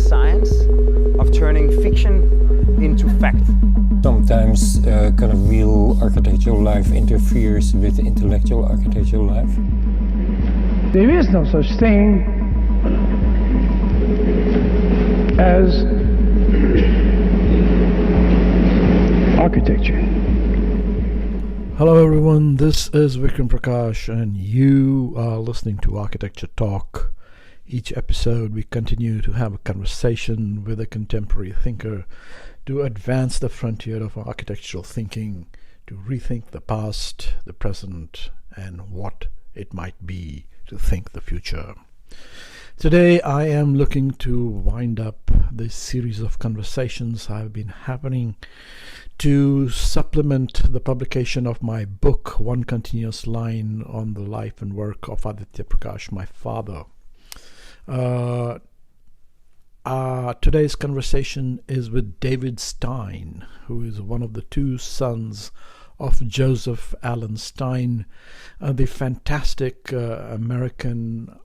science of turning fiction into fact. Sometimes kind of real architectural life interferes with intellectual architectural life. There is no such thing as architecture. Hello everyone, this is Vikram Prakash and you are listening to Architecture Talk. Each episode we continue to have a conversation with a contemporary thinker to advance the frontier of architectural thinking, to rethink the past, the present, and what it might be to think the future. Today I am looking to wind up this series of conversations have been happening to supplement the publication of my book, One Continuous Line on the Life and Work of Aditya Prakash, my father. Today's conversation is with David Stein, who is one of the two sons of Joseph Allen Stein, the fantastic American-born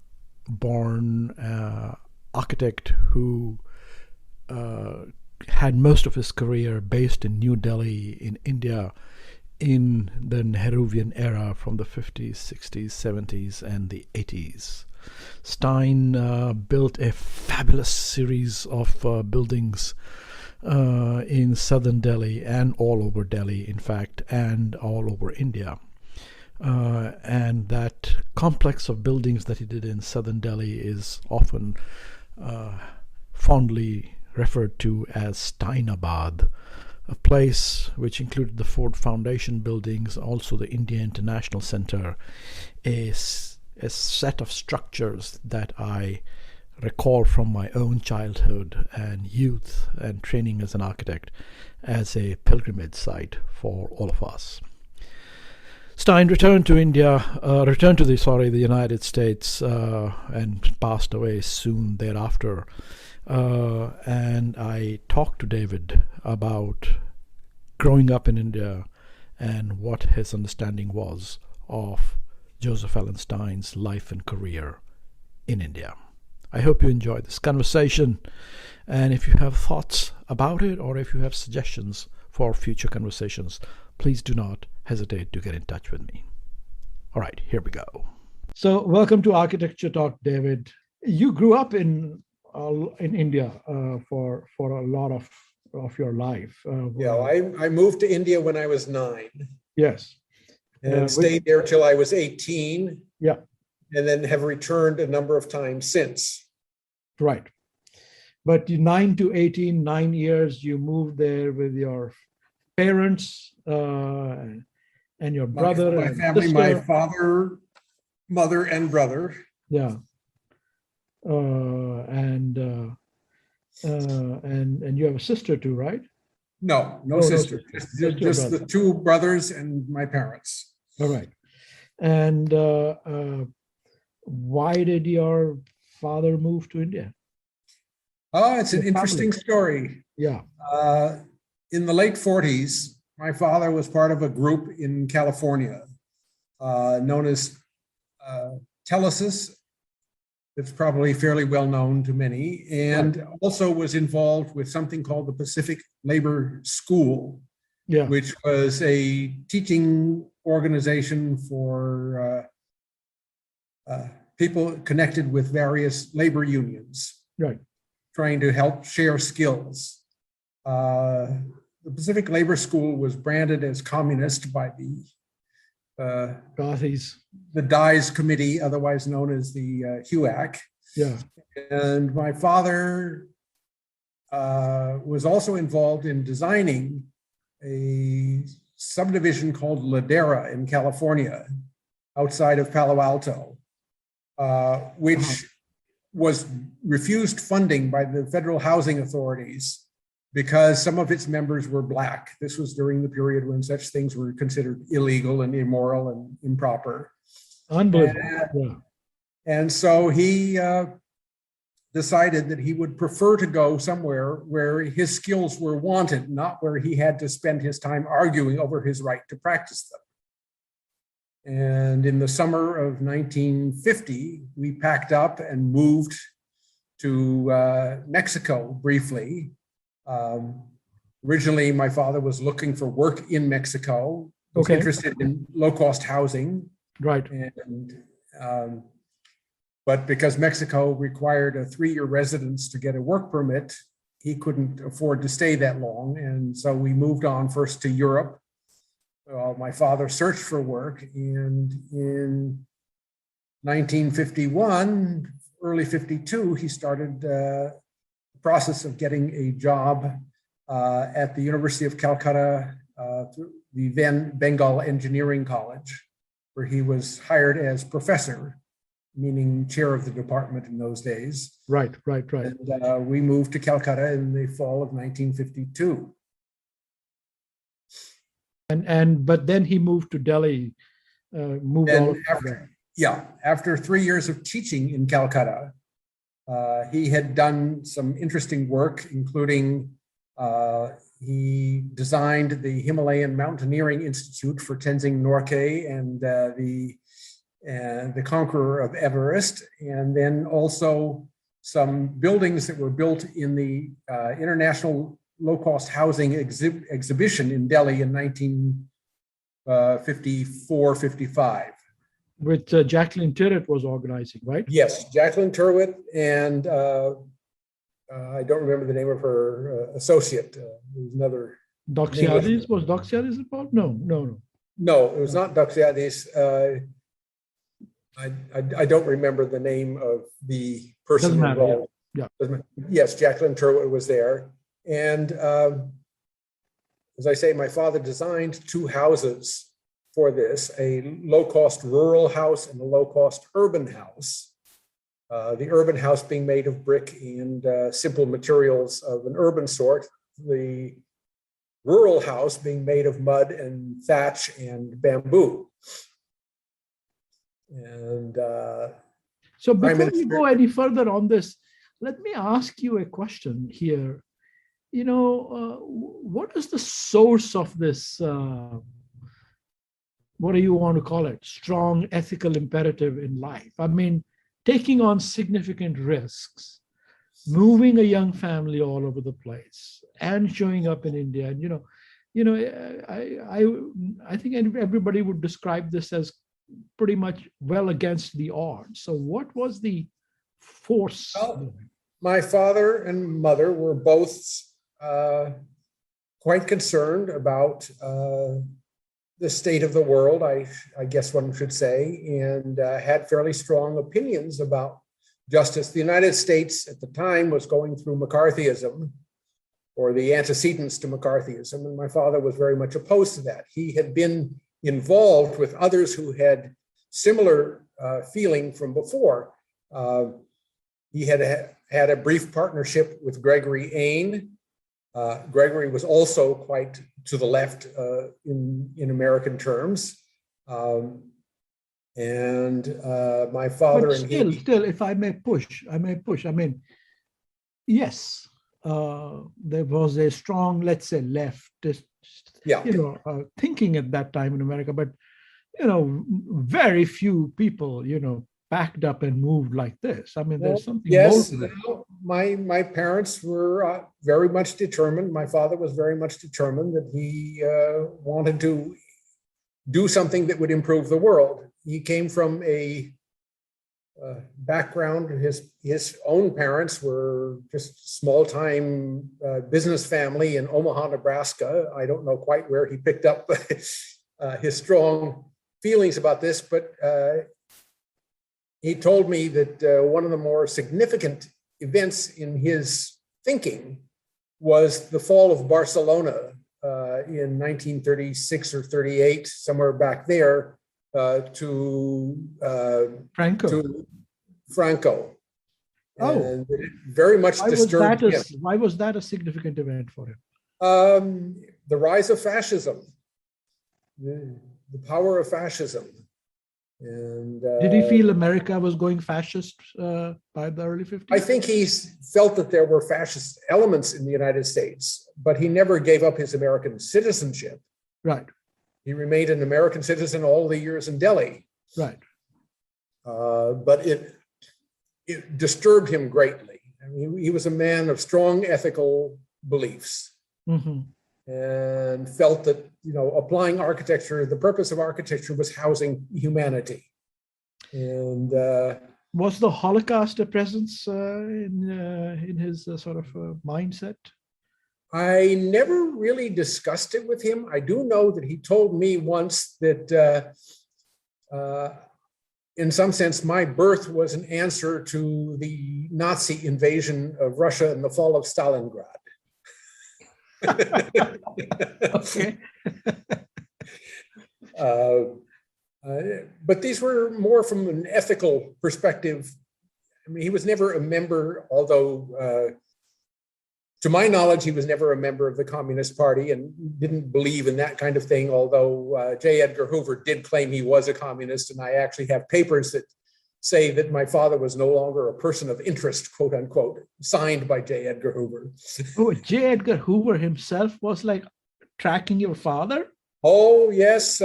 architect who had most of his career based in New Delhi in India in the Nehruvian era from the 50s, 60s, 70s, and the 80s. Stein built a fabulous series of buildings in southern Delhi and all over Delhi, in fact, and all over India. And that complex of buildings that he did in southern Delhi is often fondly referred to as Steinabad, a place which included the Ford Foundation buildings, also the India International Center, a set of structures that I recall from my own childhood and youth and training as an architect as a pilgrimage site for all of us. Stein returned to the United States and passed away soon thereafter. And I talked to David about growing up in India and what his understanding was of Joseph Allen Stein's life and career in India. I hope you enjoyed this conversation, and if you have thoughts about it or if you have suggestions for future conversations, please do not hesitate to get in touch with me. All right, here we go. So welcome to Architecture Talk, David. You grew up in India for a lot of your life. I moved to India when I was 9. Yes. And stayed there till I was 18. Yeah. And then have returned a number of times since. Right. But 9 to 18, 9 years, you moved there with your parents and your brother. My family, sister. My father, mother, and brother. Yeah. And you have a sister too, right? No sister. Just the two brothers and my parents. All right. And why did your father move to India? Oh, it's an interesting story. Yeah. In the late 40s, my father was part of a group in California known as Telesis. It's probably fairly well known to many, and also was involved with something called the Pacific Labor School, which was a teaching organization for people connected with various labor unions, trying to help share skills. The Pacific Labor School was branded as communist by the Dies Committee, otherwise known as the HUAC. Yeah. And my father was also involved in designing a subdivision called Ladera in California, outside of Palo Alto, which was refused funding by the federal housing authorities because some of its members were Black. This was during the period when such things were considered illegal and immoral and improper. Unbelievable. And so he decided that he would prefer to go somewhere where his skills were wanted, not where he had to spend his time arguing over his right to practice them. And in the summer of 1950, we packed up and moved to Mexico briefly. Originally, my father was looking for work in Mexico, was interested in low-cost housing. Right. And but because Mexico required a 3-year residence to get a work permit, he couldn't afford to stay that long. And so we moved on first to Europe. My father searched for work, and in 1951, early 52, he started the process of getting a job at the University of Calcutta, the then Bengal Engineering College, where he was hired as professor, meaning chair of the department in those days. Right. And we moved to Calcutta in the fall of 1952. But then he moved to Delhi, After 3 years of teaching in Calcutta, he had done some interesting work, including he designed the Himalayan Mountaineering Institute for Tenzing Norgay and the conqueror of Everest, and then also some buildings that were built in the International Low-Cost Housing Exhibition in Delhi in 1954-55. Which Jacqueline Tyrwhitt was organizing, right? Yes, Jacqueline Tyrwhitt and I don't remember the name of her associate. There was another. Doxiadis? Was Doxiadis involved? No. No, it was not Doxiadis. I don't remember the name of the person involved. Yeah. Yes, Jacqueline Tyrwhitt was there. And as I say, my father designed 2 houses for this, a low-cost rural house and a low-cost urban house. The urban house being made of brick and simple materials of an urban sort. The rural house being made of mud and thatch and bamboo. And so before you go any further on this, let me ask you a question here. What is the source of this, what do you want to call it, strong ethical imperative in life? I mean, taking on significant risks, moving a young family all over the place, and showing up in India. And I think everybody would describe this as pretty much well against the odds. So what was the force? Well, my father and mother were both quite concerned about the state of the world, I guess one should say, and had fairly strong opinions about justice. The United States at the time was going through McCarthyism, or the antecedents to McCarthyism, and my father was very much opposed to that. He had been involved with others who had similar feeling from before. He had had a brief partnership with Gregory Ain. Gregory was also quite to the left in American terms. My father but and still, if I may push. I mean, yes, there was a strong, let's say, leftist, thinking at that time in America, but very few people, backed up and moved like this. I mean, there's something more to that. My parents were very much determined. My father was very much determined that he wanted to do something that would improve the world. He came from a background. His own parents were just small-time business family in Omaha, Nebraska. I don't know quite where he picked up his strong feelings about this, but he told me that one of the more significant events in his thinking was the fall of Barcelona in 1936 or 38, somewhere back there, to Franco. And it very much disturbed him. Why was that a significant event for him? The rise of fascism, the power of fascism. And did he feel America was going fascist by the early 50s? I think he felt that there were fascist elements in the United States, but he never gave up his American citizenship. Right. He remained an American citizen all the years in Delhi. Right. But it disturbed him greatly. He was a man of strong ethical beliefs and felt that, applying architecture, the purpose of architecture was housing humanity. And was the Holocaust a presence in his sort of mindset? I never really discussed it with him. I do know that he told me once that in some sense, my birth was an answer to the Nazi invasion of Russia and the fall of Stalingrad. Okay. But these were more from an ethical perspective. I mean, he was never a member, although to my knowledge, he was never a member of the Communist Party and didn't believe in that kind of thing, although J. Edgar Hoover did claim he was a communist. And I actually have papers that say that my father was no longer a person of interest, quote unquote, signed by J. Edgar Hoover. Oh, J. Edgar Hoover himself was like tracking your father? Oh, yes.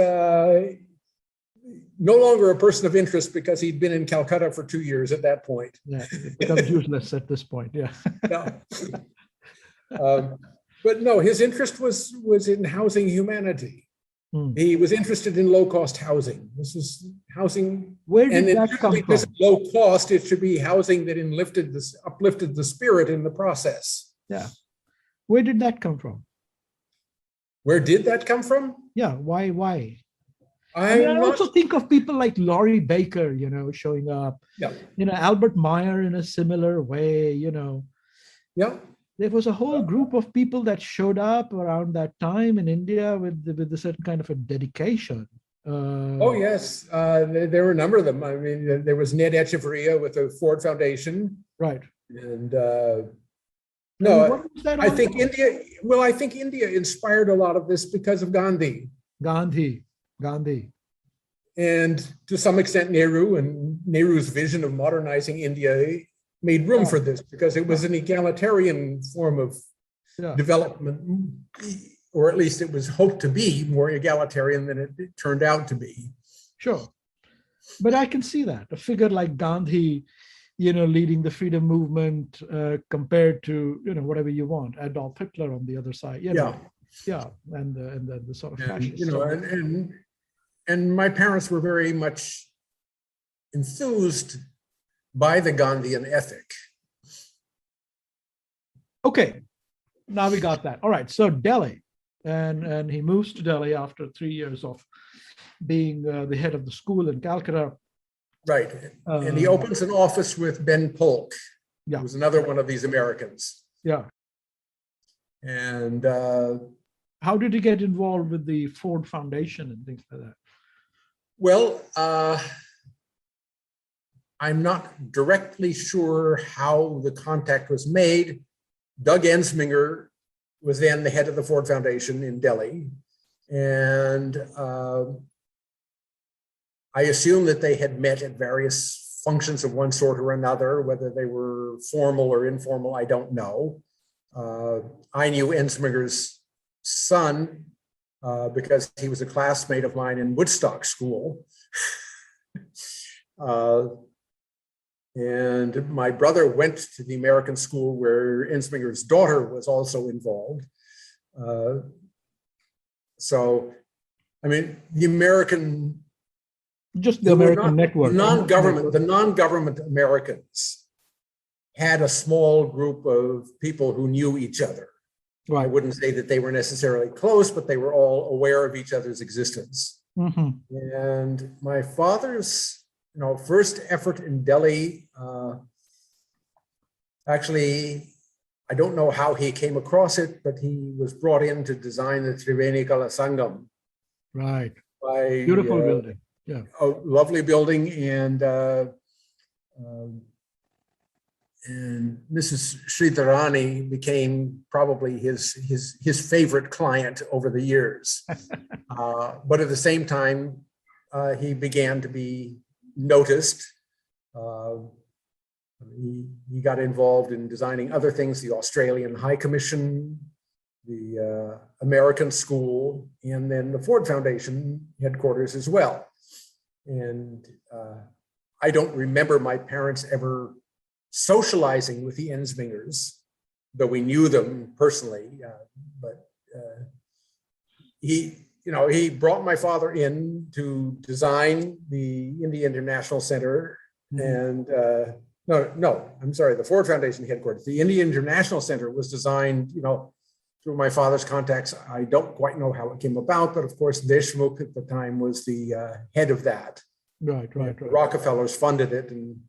No longer a person of interest because he'd been in Calcutta for 2 years at that point. Yeah, it becomes useless at this point, yeah. Yeah. But no, his interest was in housing humanity. He was interested in low-cost housing. This is housing. Where did that come from? This low cost, it should be housing that uplifted the spirit in the process. Yeah. Where did that come from? Where did that come from? Yeah, why? I also think of people like Laurie Baker, showing up. Yeah. Albert Meyer in a similar way, Yeah. There was a whole group of people that showed up around that time in India with a certain kind of a dedication. Oh, yes. There were a number of them. I mean, there was Ned Echeverria with the Ford Foundation. Right. And what was that I think India inspired a lot of this because of Gandhi. Gandhi. And to some extent, Nehru's vision of modernizing India made room for this because it was an egalitarian form of development, or at least it was hoped to be more egalitarian than it turned out to be. Sure. But I can see that. A figure like Gandhi, leading the freedom movement compared to, whatever you want, Adolf Hitler on the other side. Yeah, and the sort of fascist. And my parents were very much enthused by the Gandhian ethic. Okay, now we got that. All right, so Delhi, and he moves to Delhi after 3 years of being the head of the school in Calcutta. Right, and he opens an office with Ben Polk, who was another one of these Americans. Yeah. And how did he get involved with the Ford Foundation and things like that? Well, I'm not directly sure how the contact was made. Doug Ensminger was then the head of the Ford Foundation in Delhi. And I assume that they had met at various functions of one sort or another, whether they were formal or informal, I don't know. I knew Ensminger's son because he was a classmate of mine in Woodstock School. And my brother went to the American school where Ensminger's daughter was also involved. So, I mean, the American... Just the American network. The non-government Americans had a small group of people who knew each other. Right. I wouldn't say that they were necessarily close, but they were all aware of each other's existence. And my father's first effort in Delhi, actually, I don't know how he came across it, but he was brought in to design the Triveni Kala Sangam. Right. By, beautiful building. Yeah. A lovely building, and Mrs. Sridharani became probably his favorite client over the years. But at the same time, he began to be noticed. He got involved in designing other things, the Australian High Commission, the American School, and then the Ford Foundation headquarters as well. And I don't remember my parents ever socializing with the Ensmingers, though we knew them personally. But he brought my father in to design the India International Center. And I'm sorry, the Ford Foundation headquarters. The India International Center was designed, through my father's contacts. I don't quite know how it came about, but of course, Deshmukh at the time was the head of that. Right. The Rockefellers funded it. And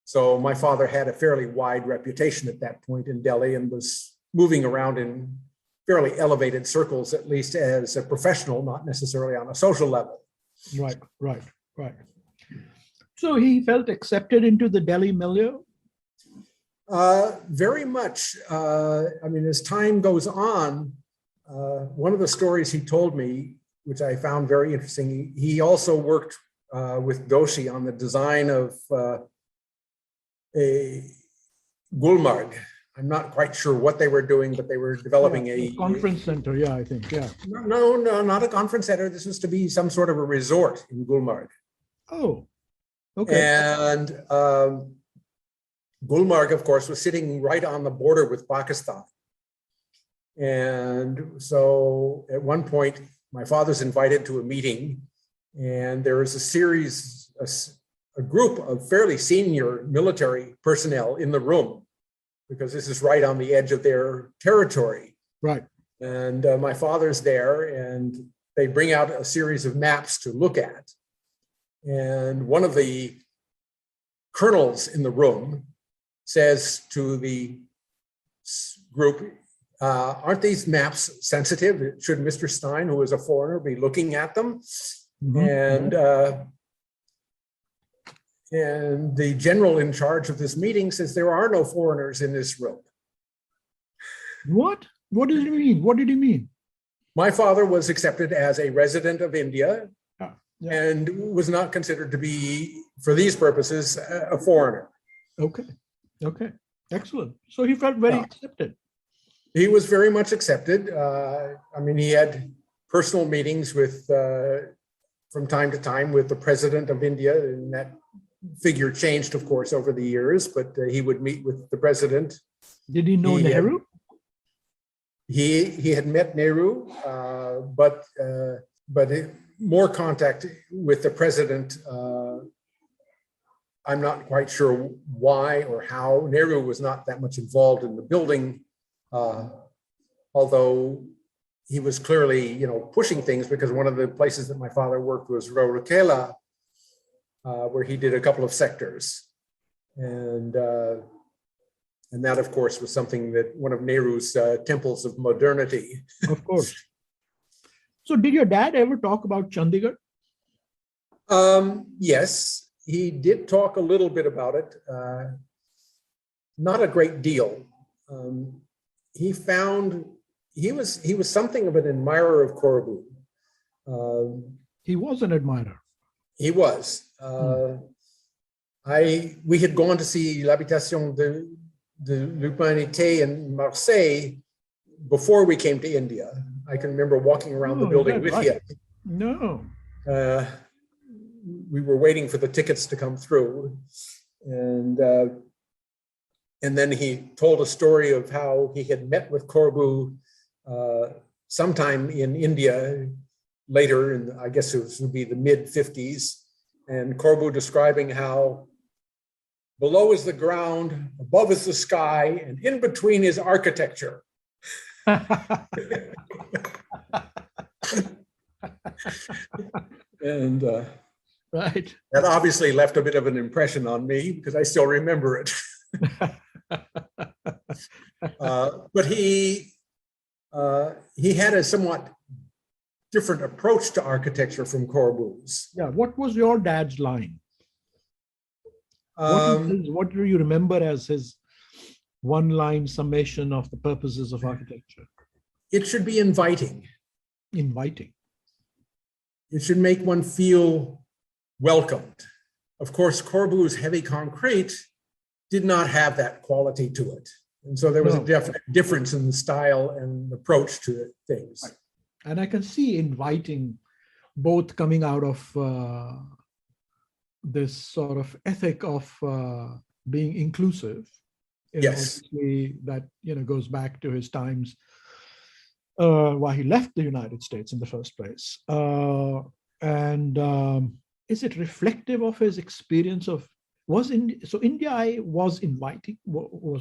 so my father had a fairly wide reputation at that point in Delhi and was moving around in fairly elevated circles, at least as a professional, not necessarily on a social level. Right. So he felt accepted into the Delhi milieu? Very much. As time goes on, one of the stories he told me, which I found very interesting, he also worked with Doshi on the design of a Gulmarg. I'm not quite sure what they were doing, but they were developing a conference center. Yeah, I think. Yeah. No, not a conference center. This was to be some sort of a resort in Gulmarg. Oh, okay. And Gulmarg, of course, was sitting right on the border with Pakistan. And so at one point, my father's invited to a meeting, and there is a group of fairly senior military personnel in the room, because this is right on the edge of their territory. Right. And my father's there, and they bring out a series of maps to look at. And one of the colonels in the room says to the group, aren't these maps sensitive? Should Mr. Stein, who is a foreigner, be looking at them? And the general in charge of this meeting says there are no foreigners in this room. What? What did he mean? What did he mean? My father was accepted as a resident of India and was not considered to be, for these purposes, a foreigner. Okay. Excellent. So he felt very accepted. He was very much accepted. He had personal meetings with, from time to time, with the president of India, and that figure changed, of course, over the years, but he would meet with the president. Did he know Nehru? He had met Nehru, but more contact with the president. I'm not quite sure why or how. Nehru was not that much involved in the building, although he was clearly, pushing things, because one of the places that my father worked was Rourkela, where he did a couple of sectors. And that, of course, was something that one of Nehru's temples of modernity. Of course. So did your dad ever talk about Chandigarh? Yes, he did talk a little bit about it. Not a great deal. He found he was something of an admirer of Corbu. He was an admirer. He was. We had gone to see l'Habitation de l'Humanité in Marseille before we came to India. I can remember walking around the building with him. No. We were waiting for the tickets to come through, and then he told a story of how he had met with Corbu sometime in India later, in I guess it would be the mid-50s, and Corbu describing how below is the ground, above is the sky, and in between is architecture. And right. That obviously left a bit of an impression on me, because I still remember it. But he had a somewhat different approach to architecture from Corbu's. Yeah. What was your dad's line? What do you remember as his one-line summation of the purposes of architecture? It should be inviting. Inviting. It should make one feel welcomed. Of course, Corbu's heavy concrete did not have that quality to it. And so there was a definite difference in the style and approach to things. Right. And I can see inviting both coming out of this sort of ethic of being inclusive. Yes. Obviously, that goes back to his times why he left the United States in the first place. And is it reflective of his experience of so India was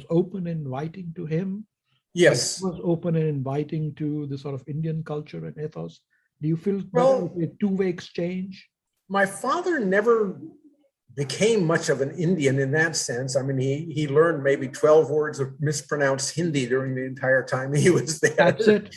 open and inviting to him? Yes. Was open and inviting to the sort of Indian culture and ethos. Do you feel that Well, was a two-way exchange? my father never became much of an Indian in that sense. I mean, he learned maybe 12 words of mispronounced Hindi during the entire time he was there. That's it.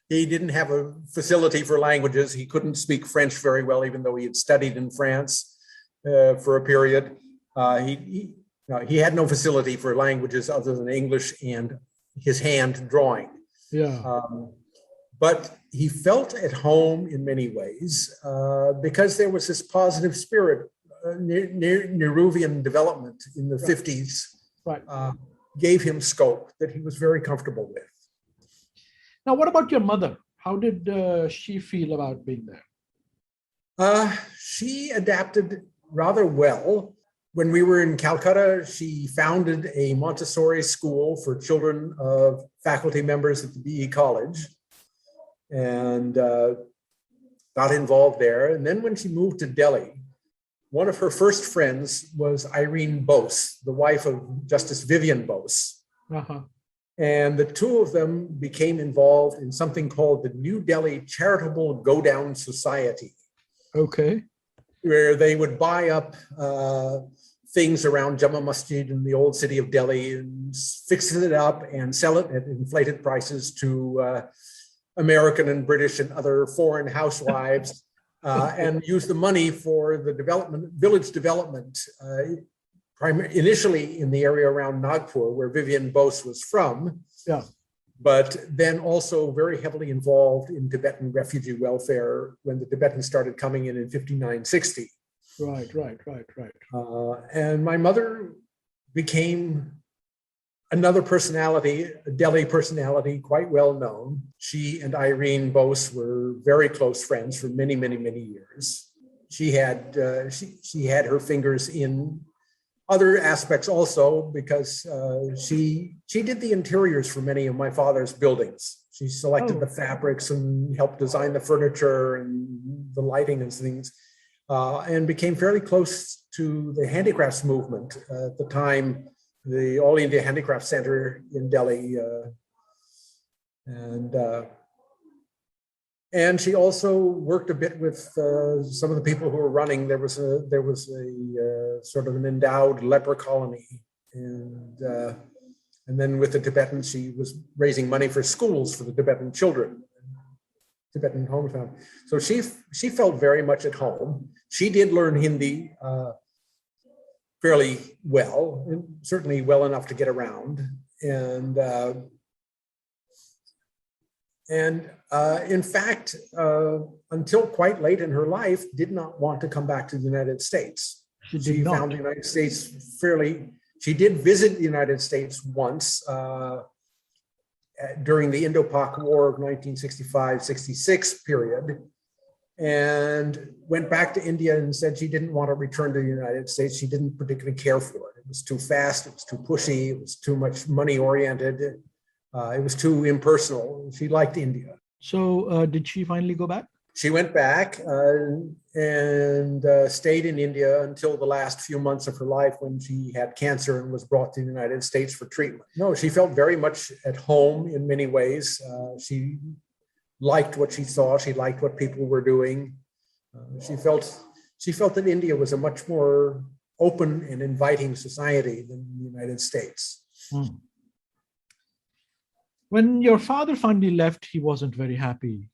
He didn't have a facility for languages. He couldn't speak French very well, even though he had studied in France for a period. He had no facility for languages other than English and his hand drawing. Yeah. But he felt at home in many ways because there was this positive spirit. Nehruvian development in the 50s Right. Gave him scope that he was very comfortable with. Now, what about your mother? How did she feel about being there? She adapted rather well. When we were in Calcutta, she founded a Montessori school for children of faculty members at the BE College and got involved there. And then when she moved to Delhi, one of her first friends was Irene Bose, the wife of Justice Vivian Bose. Uh-huh. And the two of them became involved in something called the New Delhi Charitable Go-Down Society. Okay. Where they would buy up things around Jama Masjid in the old city of Delhi and fix it up and sell it at inflated prices to American and British and other foreign housewives. And use the money for the village development, initially in the area around Nagpur, where Vivian Bose was from, yeah, but then also very heavily involved in Tibetan refugee welfare when the Tibetans started coming in 59-60. Right. And my mother became another personality, a Delhi personality, quite well known. She and Irene Bose were very close friends for many, many, many years. She had her fingers in other aspects also because she did the interiors for many of my father's buildings. She selected the fabrics and helped design the furniture and the lighting and things, and became fairly close to the handicrafts movement at the time. The All India Handicraft Center in Delhi, and she also worked a bit with some of the people who were running. There was a sort of an endowed leper colony, and then with the Tibetans, she was raising money for schools for the Tibetan children, Tibetan hometown. So she felt very much at home. She did learn Hindi fairly well, and certainly well enough to get around. And in fact, until quite late in her life, did not want to come back to the United States. She found the United States she did visit the United States once during the Indo-Pak War of 1965-66 period, and went back to India and said she didn't want to return to the United States. She didn't particularly care for it. It was too fast, it was too pushy, it was too much money-oriented, it was too impersonal. She liked India. So did she finally go back? She went back and stayed in India until the last few months of her life when she had cancer and was brought to the United States for treatment. No, she felt very much at home in many ways. She liked what she saw. She liked what people were doing. She felt that India was a much more open and inviting society than the United States. Hmm. When your father finally left, he wasn't very happy.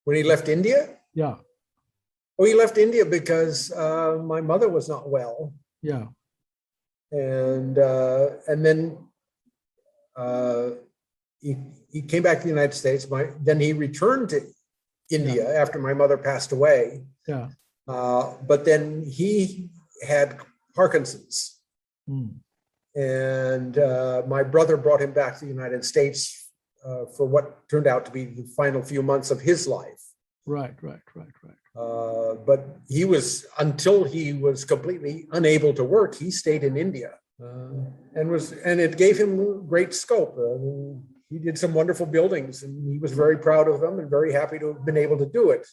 When he left India? Yeah. Oh, he left India because my mother was not well. Yeah. And then he came back to the United States. Then he returned to India after my mother passed away. Yeah. But then he had Parkinson's. Mm. And my brother brought him back to the United States for what turned out to be the final few months of his life. Right. But he was, until he was completely unable to work, he stayed in India, and it gave him great scope. He did some wonderful buildings, and he was very proud of them and very happy to have been able to do it.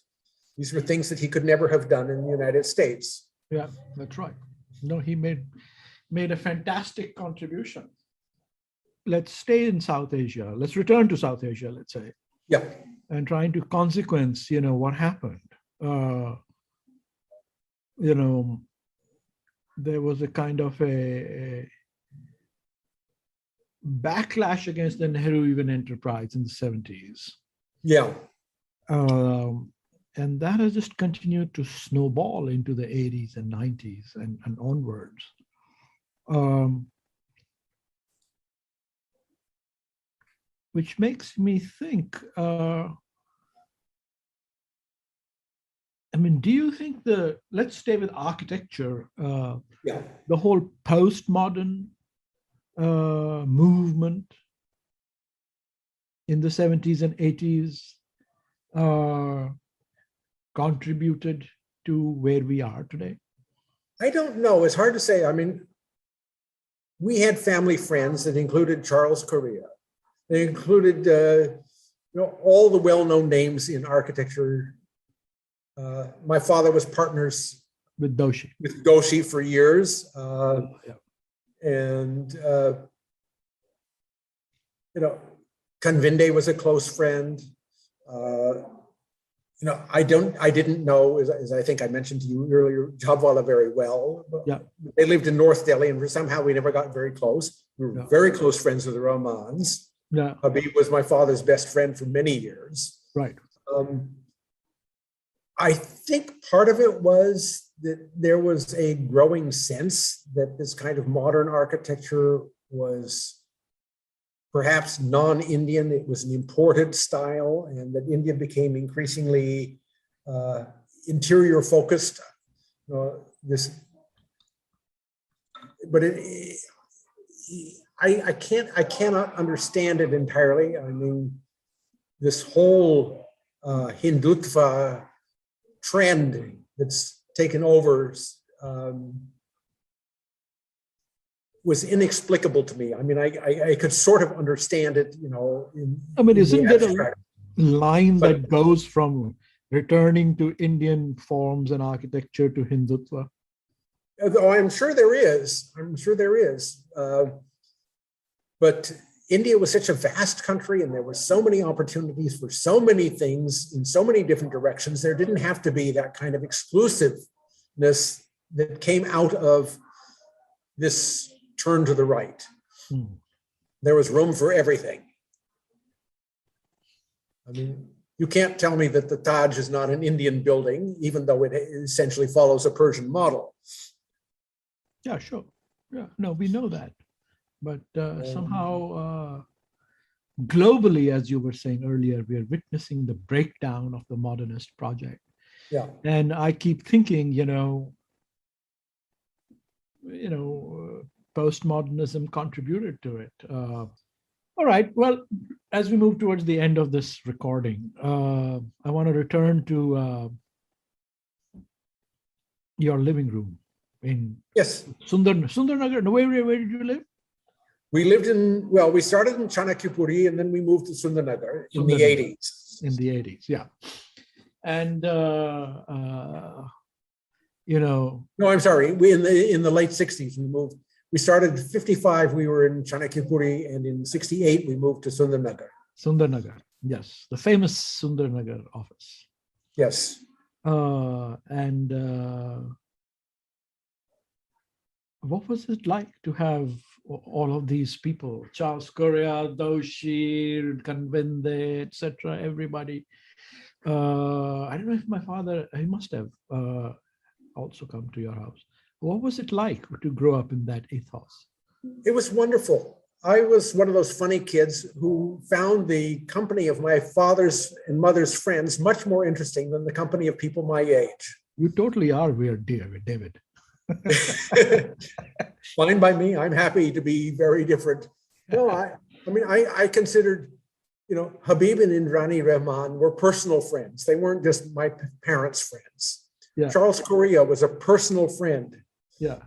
These were things that he could never have done in the United States. Yeah, that's right. No, he made a fantastic contribution. Let's stay in South Asia. Let's return to South Asia, let's say. Yeah. And trying to consequence, what happened. There was a kind of a backlash against the Nehruvian enterprise in the 70s. Yeah. And that has just continued to snowball into the 80s and 90s and onwards. Which makes me think, do you think let's stay with architecture, Yeah. the whole postmodern movement in the 70s and 80s contributed to where we are today? I don't know. It's hard to say. We had family friends that included Charles Correa. They included all the well-known names in architecture. My father was partners With Doshi for years. Yeah. And Kanvinde was a close friend. I didn't know, as I think I mentioned to you earlier, Jhabwala very well. Yeah. They lived in North Delhi, and somehow we never got very close. We were very close friends with the Rahmans. Yeah. Habib was my father's best friend for many years. Right. I think part of it was that there was a growing sense that this kind of modern architecture was perhaps non-Indian. It was an imported style, and that India became increasingly interior focused. I cannot understand it entirely. This whole Hindutva trend that's taken over was inexplicable to me. I could sort of understand it, Isn't there a line that goes from returning to Indian forms and architecture to Hindutva? Oh, I'm sure there is. But India was such a vast country, and there were so many opportunities for so many things in so many different directions. There didn't have to be that kind of exclusiveness that came out of this turn to the right. There was room for everything. You can't tell me that the Taj is not an Indian building, even though it essentially follows a Persian model. Yeah, sure. Yeah, no, we know that. But somehow, globally, as you were saying earlier, we are witnessing the breakdown of the modernist project. Yeah. And I keep thinking, postmodernism contributed to it. All right. Well, as we move towards the end of this recording, I want to return to your living room in Sundarnagar. Where did you live? We started in Chanakyapuri, and then we moved to Sundarnagar in the 80s. In the 80s, yeah. And, No, I'm sorry. We in the late 60s, we moved. We started 55, we were in Chanakyapuri, and in 68, we moved to Sundarnagar. Sundarnagar, yes. The famous Sundarnagar office. Yes. What was it like to have all of these people, Charles Correa, Doshi, Kanvinde, etc., everybody? I don't know if my father, he must have also come to your house. What was it like to grow up in that ethos? It was wonderful. I was one of those funny kids who found the company of my father's and mother's friends much more interesting than the company of people my age. You totally are weird, David. Fine by me. I'm happy to be very different. No, I considered, Habib and Indrani Rahman were personal friends. They weren't just my parents' friends. Yeah. Charles Correa was a personal friend. Yeah.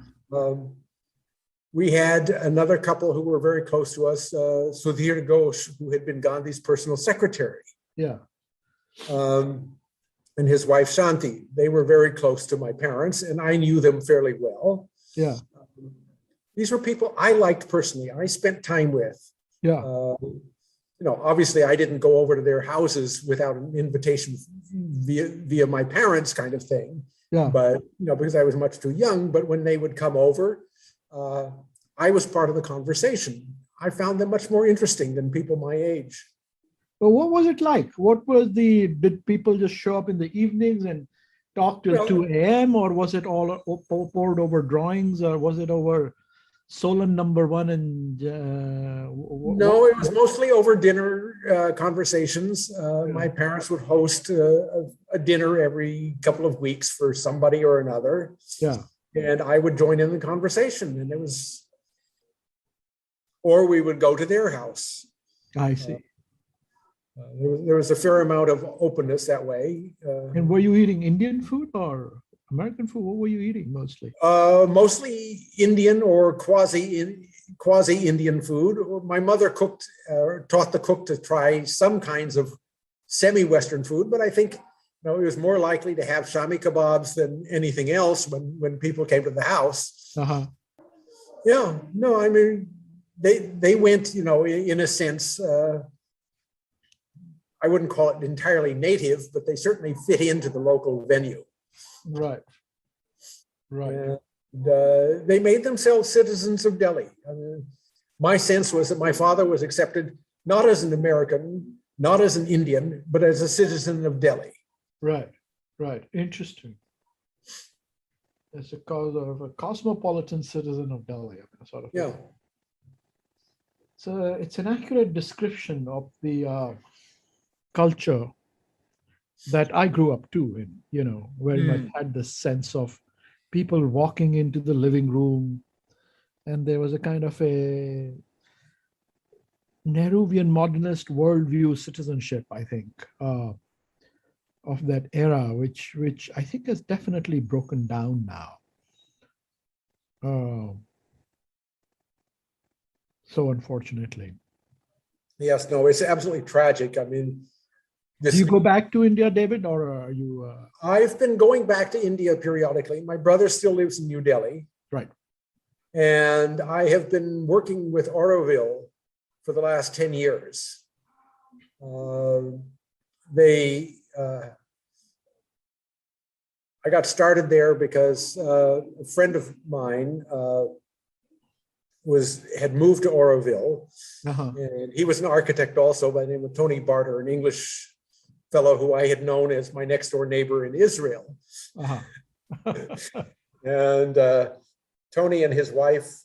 We had another couple who were very close to us, Sudhir Ghosh, who had been Gandhi's personal secretary. Yeah. And his wife Shanti. They were very close to my parents, and I knew them fairly well. Yeah. These were people I liked personally. I spent time with. Yeah. Obviously I didn't go over to their houses without an invitation via my parents kind of thing. Yeah. But, because I was much too young, but when they would come over, I was part of the conversation. I found them much more interesting than people my age. But what was it like? Did people just show up in the evenings and talk till 2 a.m. or was it all poured over drawings or was it over Solon number 1 and no, it was mostly over dinner conversations. My parents would host a dinner every couple of weeks for somebody or another. Yeah. And I would join in the conversation, and or we would go to their house. I see. There was a fair amount of openness that way. And were you eating Indian food or American food? What were you eating mostly? Mostly Indian or quasi-Indian food. My mother taught the cook to try some kinds of semi-Western food, but I think it was more likely to have shami kebabs than anything else when people came to the house. Uh-huh. Yeah, no, I mean, they went, in a sense, I wouldn't call it entirely native, but they certainly fit into the local venue. Right. Right. And they made themselves citizens of Delhi. I mean, my sense was that my father was accepted not as an American, not as an Indian, but as a citizen of Delhi. Right. Right. Interesting. As a cosmopolitan citizen of Delhi, sort of. Yeah. So it's an accurate description of the culture that I grew up to in, very much had this sense of people walking into the living room, and there was a kind of a Nehruvian modernist worldview citizenship, I think, of that era, which I think has definitely broken down now. So unfortunately. Yes, no, it's absolutely tragic. I mean, do you go back to India, David, or are you? I've been going back to India periodically. My brother still lives in New Delhi. Right. And I have been working with Auroville for the last 10 years. I got started there because a friend of mine had moved to Auroville. Uh-huh. And he was an architect also by the name of Tony Barter, an English fellow who I had known as my next door neighbor in Israel. Uh-huh. And Tony and his wife,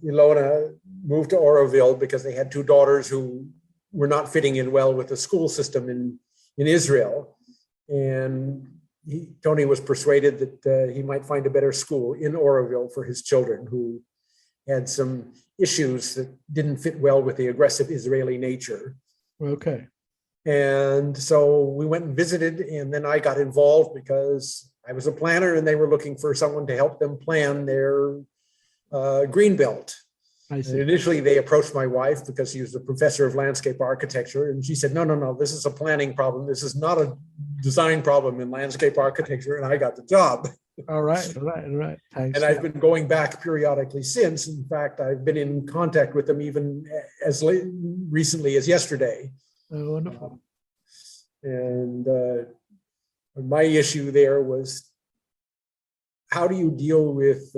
Ilona, moved to Auroville because they had 2 daughters who were not fitting in well with the school system in Israel. And Tony was persuaded that he might find a better school in Auroville for his children who had some issues that didn't fit well with the aggressive Israeli nature. Okay. And so we went and visited, and then I got involved because I was a planner and they were looking for someone to help them plan their green belt. I see. And initially they approached my wife because she was a professor of landscape architecture. And she said, no, this is a planning problem. This is not a design problem in landscape architecture. And I got the job. All right. Thanks. And I've been going back periodically since. In fact, I've been in contact with them even as recently as yesterday. Oh, wonderful. And my issue there was, how do you deal with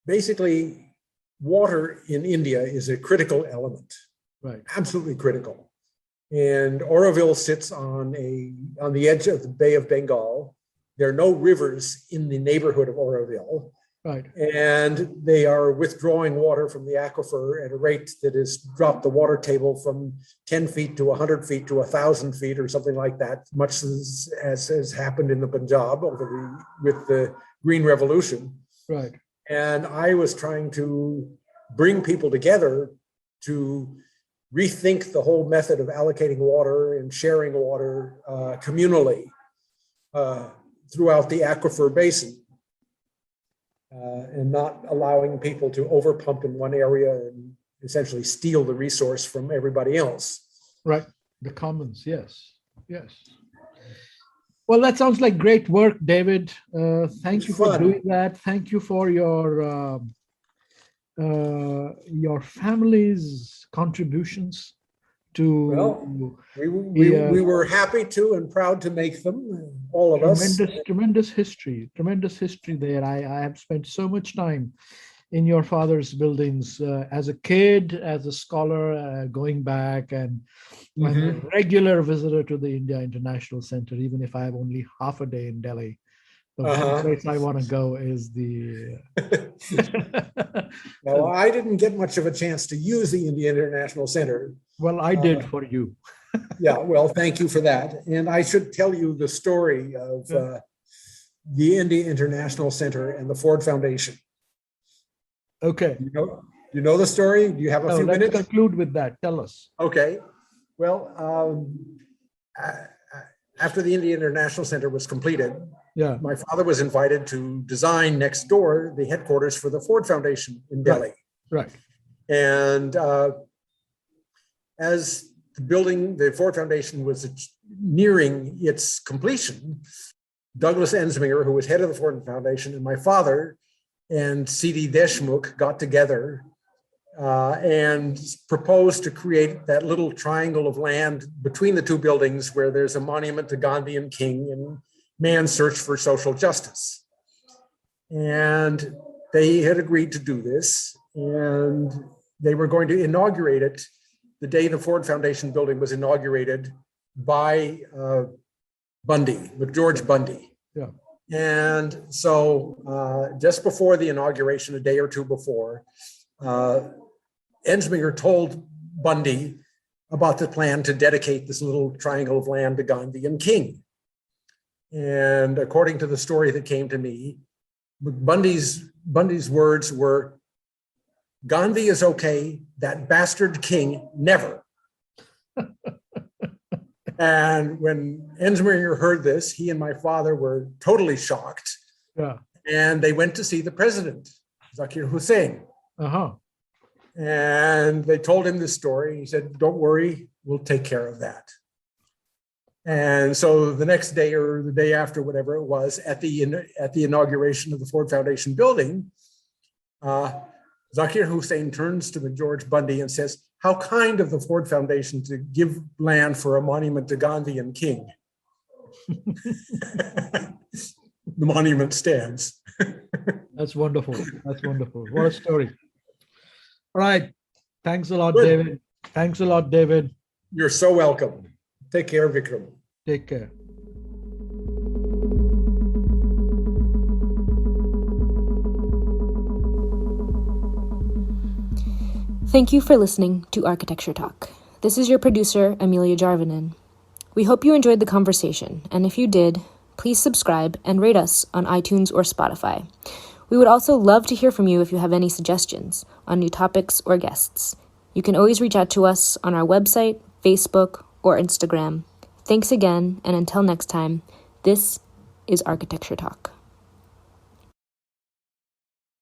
basically water in India is a critical element, right? Absolutely critical. And Auroville sits on the edge of the Bay of Bengal. There are no rivers in the neighborhood of Auroville. Right. And they are withdrawing water from the aquifer at a rate that has dropped the water table from 10 feet to 100 feet to 1,000 feet or something like that, much as has happened in the Punjab with the Green Revolution. Right. And I was trying to bring people together to rethink the whole method of allocating water and sharing water communally throughout the aquifer basin, and not allowing people to overpump in one area and essentially steal the resource from everybody else. Right. The commons. Yes. Yes. Well, that sounds like great work, David. Thank you for doing that. Thank you for your family's contributions to. Well, we were happy to and proud to make them, all of us. Tremendous history there. I have spent so much time in your father's buildings as a kid, as a scholar, going back, and I'm a regular visitor to the India International Center, even if I have only half a day in Delhi. The one place I want to go is the. Well, I didn't get much of a chance to use the India International Center. Well, I did for you. Yeah, well, thank you for that. And I should tell you the story of the India International Center and the Ford Foundation. Okay. You know the story? Do you have a few let's minutes? conclude with that. Tell us. Okay. Well, after the India International Center was completed, my father was invited to design next door the headquarters for the Ford Foundation in Delhi. Right. And as the Ford Foundation was nearing its completion, Douglas Ensminger, who was head of the Ford Foundation, and my father and C.D. Deshmukh got together and proposed to create that little triangle of land between the two buildings where there's a monument to Gandhi and King and man's search for social justice. And they had agreed to do this, and they were going to inaugurate it the day the Ford Foundation building was inaugurated by Bundy, with George Bundy. Yeah. And so just before the inauguration, a day or two before, Ensminger told Bundy about the plan to dedicate this little triangle of land to Gandhi and King. And according to the story that came to me, Bundy's words were, "Gandhi is okay, that bastard King never." And when Ensminger heard this, he and my father were totally shocked. Yeah. And they went to see the president, Zakir Hussain. And they told him this story. He said, "Don't worry, we'll take care of that." And so the next day or the day after, whatever it was, at the inauguration of the Ford Foundation building, Zakir Hussain turns to George Bundy and says, "How kind of the Ford Foundation to give land for a monument to Gandhi and King." The monument stands. That's wonderful. That's wonderful. What a story. All right. Thanks a lot, David. Thanks a lot, David. You're so welcome. Take care, Vikram. Take care. Thank you for listening to Architecture Talk. This is your producer, Amelia Jarvinen. We hope you enjoyed the conversation, and if you did, please subscribe and rate us on iTunes or Spotify. We would also love to hear from you if you have any suggestions on new topics or guests. You can always reach out to us on our website, Facebook, or Instagram. Thanks again, and until next time, this is Architecture Talk.